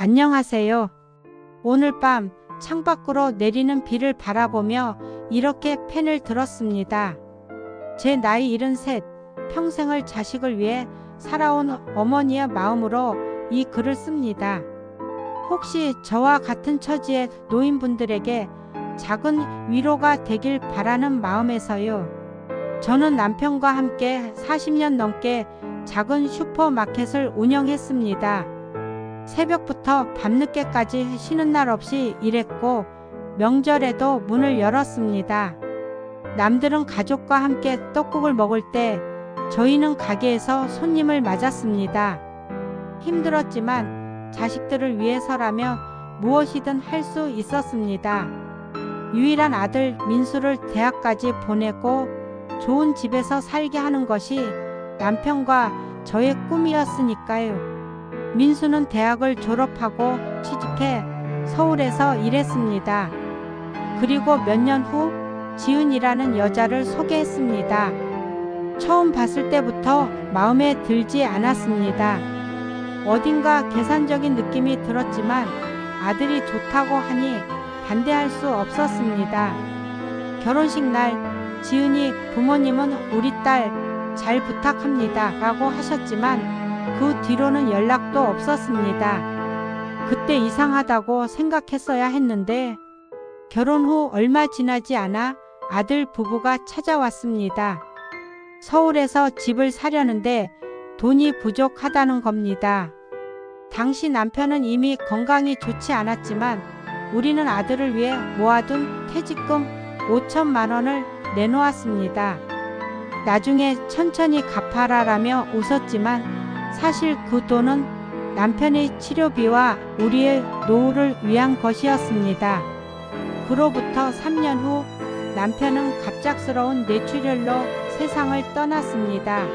안녕하세요. 오늘 밤 창밖으로 내리는 비를 바라보며 이렇게 펜을 들었습니다. 제 나이 73, 평생을 자식을 위해 살아온 어머니의 마음으로 이 글을 씁니다. 혹시 저와 같은 처지의 노인분들에게 작은 위로가 되길 바라는 마음에서요. 저는 남편과 함께 40년 넘게 작은 슈퍼마켓을 운영했습니다. 새벽부터 밤늦게까지 쉬는 날 없이 일했고 명절에도 문을 열었습니다. 남들은 가족과 함께 떡국을 먹을 때 저희는 가게에서 손님을 맞았습니다. 힘들었지만 자식들을 위해서라면 무엇이든 할 수 있었습니다. 유일한 아들 민수를 대학까지 보내고 좋은 집에서 살게 하는 것이 남편과 저의 꿈이었으니까요. 민수는 대학을 졸업하고 취직해 서울에서 일했습니다. 그리고 몇 년 후 지은이라는 여자를 소개했습니다. 처음 봤을 때부터 마음에 들지 않았습니다. 어딘가 계산적인 느낌이 들었지만 아들이 좋다고 하니 반대할 수 없었습니다. 결혼식 날 지은이 부모님은 우리 딸 잘 부탁합니다 라고 하셨지만 그 뒤로는 연락도 없었습니다. 그때 이상하다고 생각했어야 했는데 결혼 후 얼마 지나지 않아 아들 부부가 찾아왔습니다. 서울에서 집을 사려는데 돈이 부족하다는 겁니다. 당시 남편은 이미 건강이 좋지 않았지만 우리는 아들을 위해 모아둔 퇴직금 5천만 원을 내놓았습니다. 나중에 천천히 갚아라라며 웃었지만 사실 그 돈은 남편의 치료비와 우리의 노후를 위한 것이었습니다. 그로부터 3년 후 남편은 갑작스러운 뇌출혈로 세상을 떠났습니다.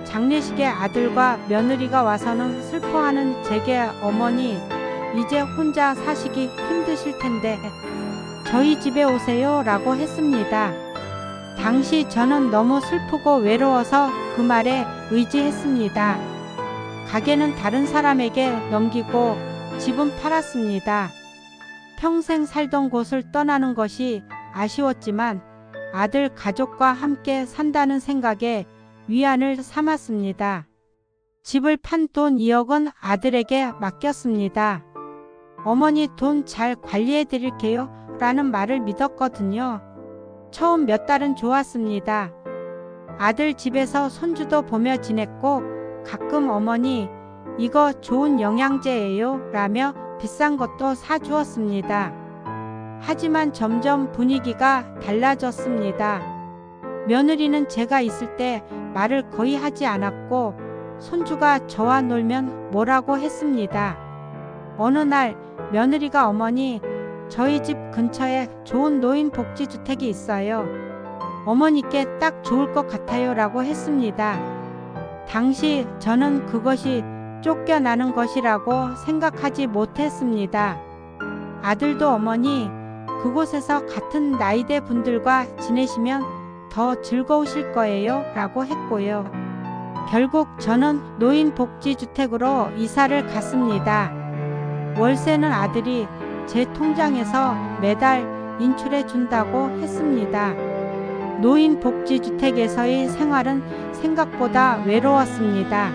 장례식에 아들과 며느리가 와서는 슬퍼하는 제게 어머니, 이제 혼자 사시기 힘드실 텐데 저희 집에 오세요 라고 했습니다. 당시 저는 너무 슬프고 외로워서 그 말에 의지했습니다. 가게는 다른 사람에게 넘기고 집은 팔았습니다. 평생 살던 곳을 떠나는 것이 아쉬웠지만 아들 가족과 함께 산다는 생각에 위안을 삼았습니다. 집을 판 돈 2억은 아들에게 맡겼습니다. 어머니 돈 잘 관리해 드릴게요 라는 말을 믿었거든요. 처음 몇 달은 좋았습니다. 아들 집에서 손주도 보며 지냈고 가끔 어머니 이거 좋은 영양제예요 라며 비싼 것도 사주었습니다. 하지만 점점 분위기가 달라졌습니다. 며느리는 제가 있을 때 말을 거의 하지 않았고 손주가 저와 놀면 뭐라고 했습니다. 어느 날 며느리가 어머니 저희 집 근처에 좋은 노인복지주택이 있어요. 어머니께 딱 좋을 것 같아요 라고 했습니다. 당시 저는 그것이 쫓겨나는 것이라고 생각하지 못했습니다. 아들도 어머니 그곳에서 같은 나이대 분들과 지내시면 더 즐거우실 거예요 라고 했고요. 결국 저는 노인복지주택으로 이사를 갔습니다. 월세는 아들이 제 통장에서 매달 인출해 준다고 했습니다. 노인복지주택에서의 생활은 생각보다 외로웠습니다.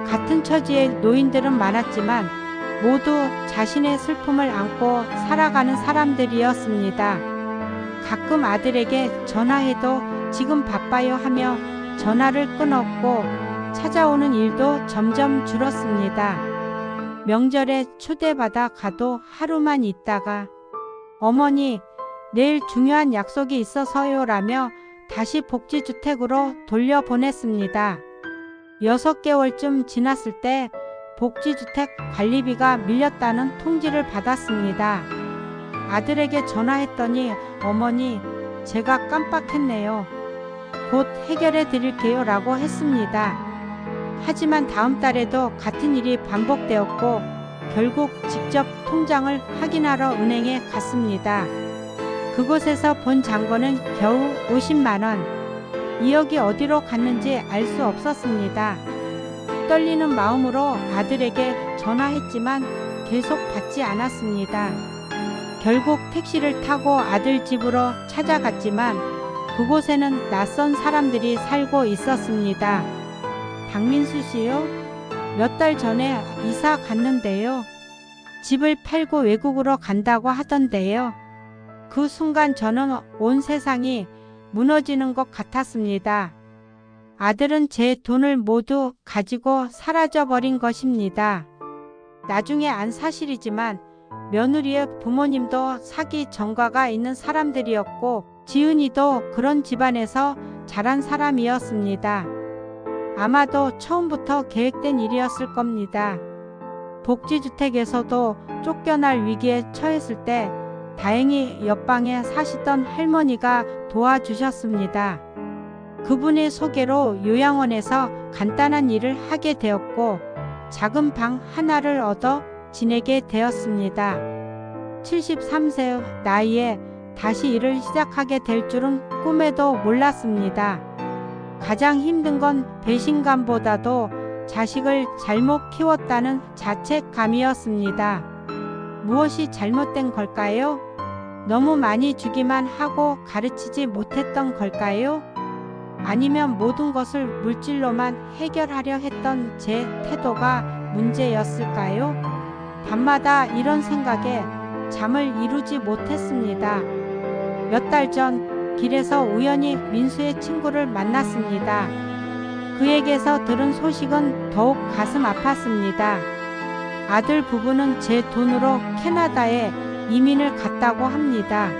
같은 처지의 노인들은 많았지만 모두 자신의 슬픔을 안고 살아가는 사람들이었습니다. 가끔 아들에게 전화해도 지금 바빠요 하며 전화를 끊었고 찾아오는 일도 점점 줄었습니다. 명절에 초대받아 가도 하루만 있다가 어머니 내일 중요한 약속이 있어서요 라며 다시 복지주택으로 돌려보냈습니다. 6개월쯤 지났을 때 복지주택 관리비가 밀렸다는 통지를 받았습니다. 아들에게 전화했더니 어머니 제가 깜빡했네요. 곧 해결해 드릴게요 라고 했습니다. 하지만 다음 달에도 같은 일이 반복되었고 결국 직접 통장을 확인하러 은행에 갔습니다. 그곳에서 본 잔고는 겨우 50만 원. 2억이 어디로 갔는지 알 수 없었습니다. 떨리는 마음으로 아들에게 전화했지만 계속 받지 않았습니다. 결국 택시를 타고 아들 집으로 찾아갔지만 그곳에는 낯선 사람들이 살고 있었습니다. 박민수 씨요? 몇 달 전에 이사 갔는데요. 집을 팔고 외국으로 간다고 하던데요. 그 순간 저는 온 세상이 무너지는 것 같았습니다. 아들은 제 돈을 모두 가지고 사라져버린 것입니다. 나중에 안 사실이지만 며느리의 부모님도 사기 전과가 있는 사람들이었고 지은이도 그런 집안에서 자란 사람이었습니다. 아마도 처음부터 계획된 일이었을 겁니다. 복지주택에서도 쫓겨날 위기에 처했을 때 다행히 옆방에 사시던 할머니가 도와주셨습니다. 그분의 소개로 요양원에서 간단한 일을 하게 되었고 작은 방 하나를 얻어 지내게 되었습니다. 73세 나이에 다시 일을 시작하게 될 줄은 꿈에도 몰랐습니다. 가장 힘든 건 배신감보다도 자식을 잘못 키웠다는 자책감이었습니다. 무엇이 잘못된 걸까요? 너무 많이 주기만 하고 가르치지 못했던 걸까요? 아니면 모든 것을 물질로만 해결하려 했던 제 태도가 문제였을까요? 밤마다 이런 생각에 잠을 이루지 못했습니다. 몇 달 전 길에서 우연히 민수의 친구를 만났습니다. 그에게서 들은 소식은 더욱 가슴 아팠습니다. 아들 부부는 제 돈으로 캐나다에 이민을 갔다고 합니다.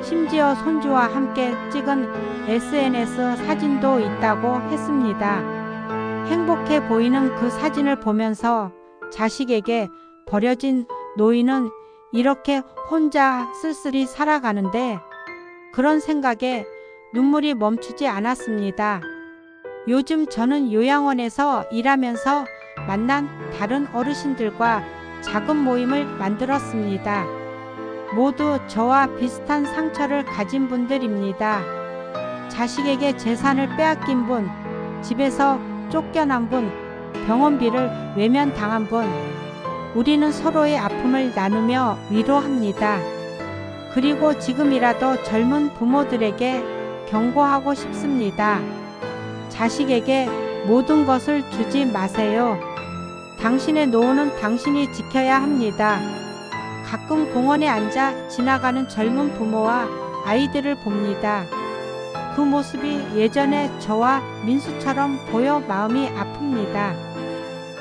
심지어 손주와 함께 찍은 SNS 사진도 있다고 했습니다. 행복해 보이는 그 사진을 보면서 자식에게 버려진 노인은 이렇게 혼자 쓸쓸히 살아가는데 그런 생각에 눈물이 멈추지 않았습니다. 요즘 저는 요양원에서 일하면서 만난 다른 어르신들과 작은 모임을 만들었습니다. 모두 저와 비슷한 상처를 가진 분들입니다. 자식에게 재산을 빼앗긴 분, 집에서 쫓겨난 분, 병원비를 외면당한 분, 우리는 서로의 아픔을 나누며 위로합니다. 그리고 지금이라도 젊은 부모들에게 경고하고 싶습니다. 자식에게 모든 것을 주지 마세요. 당신의 노후는 당신이 지켜야 합니다. 가끔 공원에 앉아 지나가는 젊은 부모와 아이들을 봅니다. 그 모습이 예전에 저와 민수처럼 보여 마음이 아픕니다.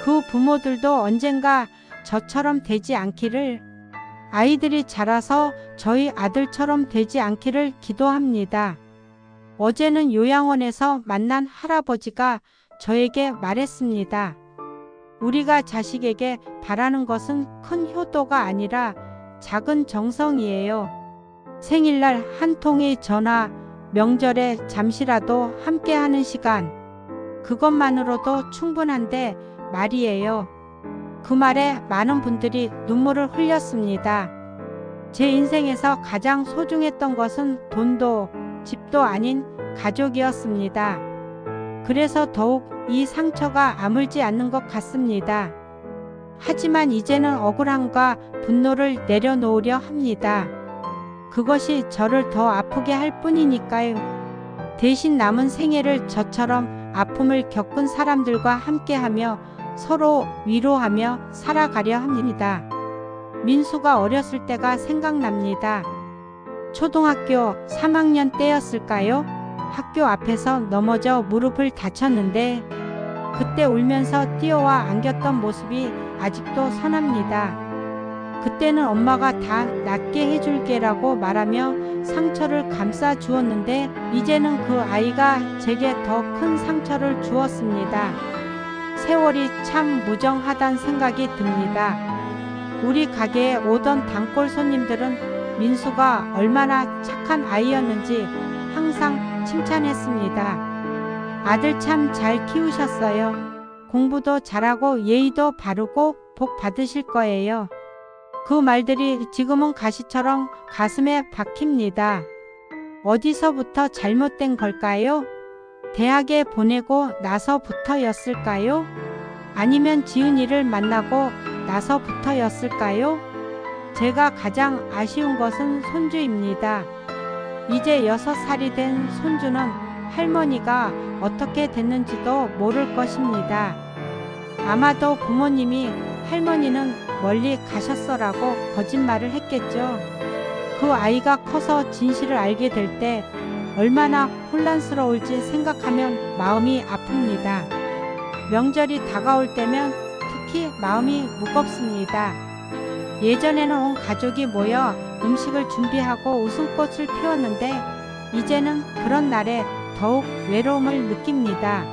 그 부모들도 언젠가 저처럼 되지 않기를, 아이들이 자라서 저희 아들처럼 되지 않기를 기도합니다. 어제는 요양원에서 만난 할아버지가 저에게 말했습니다. 우리가 자식에게 바라는 것은 큰 효도가 아니라 작은 정성이에요. 생일날 한 통의 전화, 명절에 잠시라도 함께하는 시간, 그것만으로도 충분한데 말이에요. 그 말에 많은 분들이 눈물을 흘렸습니다. 제 인생에서 가장 소중했던 것은 돈도 집도 아닌 가족이었습니다. 그래서 더욱 이 상처가 아물지 않는 것 같습니다. 하지만 이제는 억울함과 분노를 내려놓으려 합니다. 그것이 저를 더 아프게 할 뿐이니까요. 대신 남은 생애를 저처럼 아픔을 겪은 사람들과 함께하며 서로 위로하며 살아가려 합니다. 민수가 어렸을 때가 생각납니다. 초등학교 3학년 때였을까요? 학교 앞에서 넘어져 무릎을 다쳤는데 그때 울면서 뛰어와 안겼던 모습이 아직도 선합니다. 그때는 엄마가 다 낫게 해줄게라고 말하며 상처를 감싸 주었는데 이제는 그 아이가 제게 더 큰 상처를 주었습니다. 세월이 참 무정하단 생각이 듭니다. 우리 가게에 오던 단골 손님들은 민수가 얼마나 착한 아이였는지 항상 칭찬했습니다. 아들 참 잘 키우셨어요. 공부도 잘하고 예의도 바르고 복 받으실 거예요. 그 말들이 지금은 가시처럼 가슴에 박힙니다. 어디서부터 잘못된 걸까요? 대학에 보내고 나서부터였을까요? 아니면 지은이를 만나고 나서부터였을까요? 제가 가장 아쉬운 것은 손주입니다. 이제 6살이 된 손주는 할머니가 어떻게 됐는지도 모를 것입니다. 아마도 부모님이 할머니는 멀리 가셨어라고 거짓말을 했겠죠. 그 아이가 커서 진실을 알게 될 때 얼마나 혼란스러울지 생각하면 마음이 아픕니다. 명절이 다가올 때면 특히 마음이 무겁습니다. 예전에는 온 가족이 모여 음식을 준비하고 웃음꽃을 피웠는데 이제는 그런 날에 더욱 외로움을 느낍니다.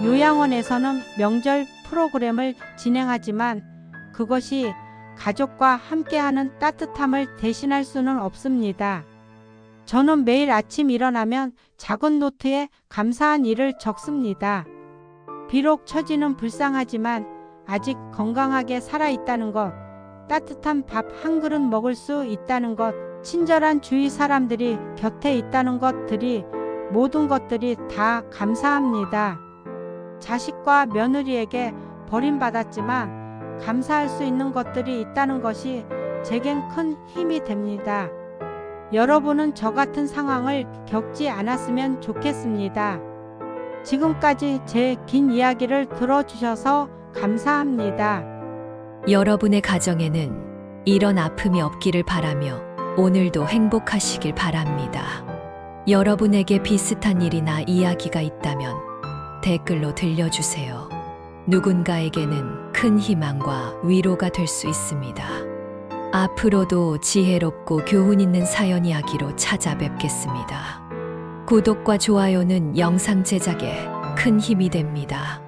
요양원에서는 명절 프로그램을 진행하지만 그것이 가족과 함께하는 따뜻함을 대신할 수는 없습니다. 저는 매일 아침 일어나면 작은 노트에 감사한 일을 적습니다. 비록 처지는 불쌍하지만 아직 건강하게 살아있다는 것, 따뜻한 밥 한 그릇 먹을 수 있다는 것, 친절한 주위 사람들이 곁에 있다는 것들이 모든 것들이 다 감사합니다. 자식과 며느리에게 버림받았지만 감사할 수 있는 것들이 있다는 것이 제겐 큰 힘이 됩니다. 여러분은 저 같은 상황을 겪지 않았으면 좋겠습니다. 지금까지 제 긴 이야기를 들어주셔서 감사합니다. 여러분의 가정에는 이런 아픔이 없기를 바라며 오늘도 행복하시길 바랍니다. 여러분에게 비슷한 일이나 이야기가 있다면 댓글로 들려주세요. 누군가에게는 큰 희망과 위로가 될 수 있습니다. 앞으로도 지혜롭고 교훈 있는 사연 이야기로 찾아뵙겠습니다. 구독과 좋아요는 영상 제작에 큰 힘이 됩니다.